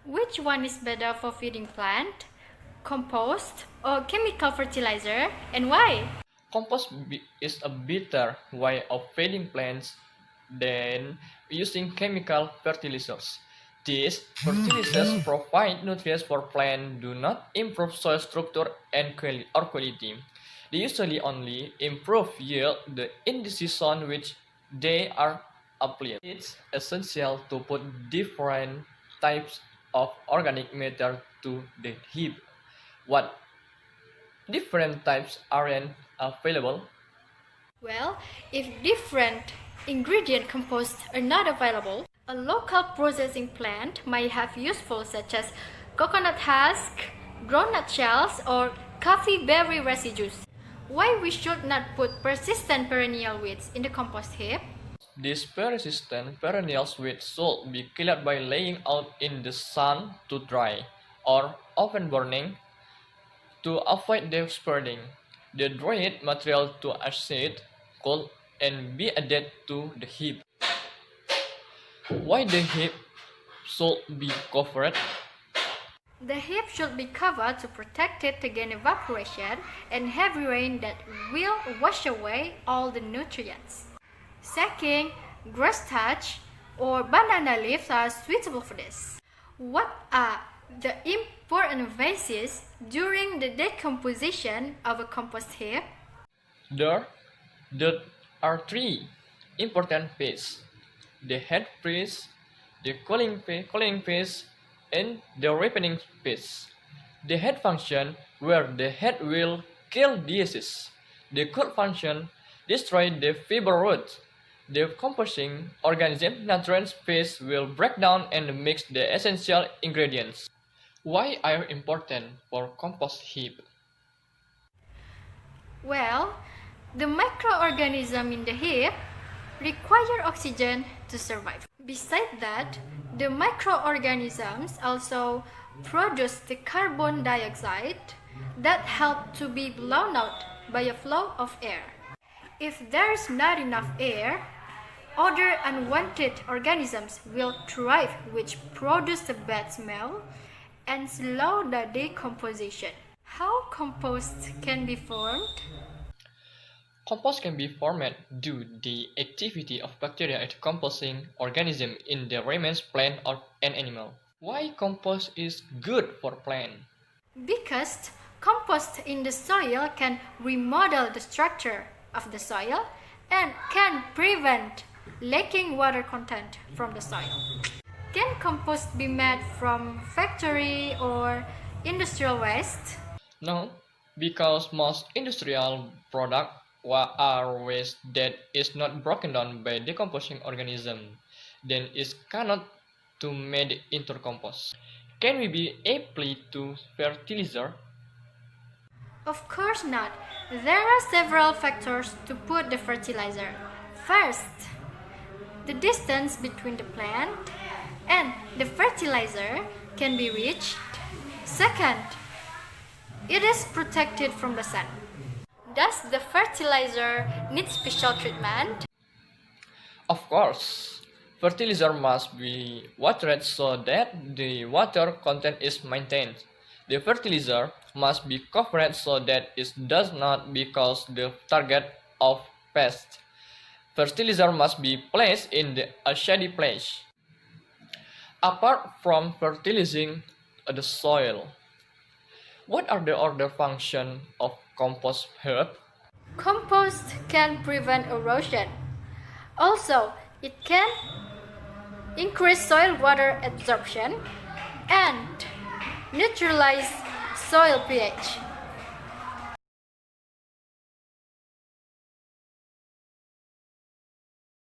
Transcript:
Which one is better for feeding plant? Compost or chemical fertilizer, and why? Is a better way of feeding plants than using chemical fertilizers. These fertilizers provide nutrients for plants, do not improve soil structure and quality. They usually only improve yield in the season which they are applied. It's essential to put different types of organic matter to the heap. What different types aren't available? Well, if different ingredient composts are not available, a local processing plant might have useful such as coconut husk, groundnut shells, or coffee berry residues. Why we should not put persistent perennial weeds in the compost heap? These persistent perennial weeds should be killed by laying out in the sun to dry, or often burning, to avoid their spreading. The dried material to acid, cold, and be added to the heap. Why the heap should be covered? The heap should be covered to protect it against evaporation and heavy rain that will wash away all the nutrients. Sacking, grass thatch, or banana leaves are suitable for this. What are the important phases during the decomposition of a compost heap? There are three important phases: the head phase, the cooling phase, and the ripening phase. The head function, where the head will kill disease. The cool function, destroy the fiber root. The composting organism nutrients phase will break down and mix the essential ingredients. Why are important for compost heap? Well, the microorganisms in the heap require oxygen to survive. Besides that, the microorganisms also produce the carbon dioxide that help to be blown out by a flow of air. If there is not enough air, other unwanted organisms will thrive, which produce a bad smell and slow the decomposition. How compost can be formed? Compost can be formed due to the activity of bacteria and decomposing organisms in the remains plant or an animal. Why compost is good for plant? Because compost in the soil can remodel the structure of the soil and can prevent leaking water content from the soil. Can compost be made from factory or industrial waste? No, because most industrial products are waste that is not broken down by decomposing organism, then it cannot to made into compost. Can we be applied to fertilizer? Of course not. There are several factors to put the fertilizer. First, the distance between the plant and the fertilizer can be reached. Second, it is protected from the sun. Does the fertilizer need special treatment? Of course, fertilizer must be watered so that the water content is maintained. The fertilizer must be covered so that it does not become the target of pests. Fertilizer must be placed in a shady place. Apart from fertilizing the soil, what are the other functions of compost heap? Compost can prevent erosion. Also, it can increase soil water absorption and neutralize soil pH.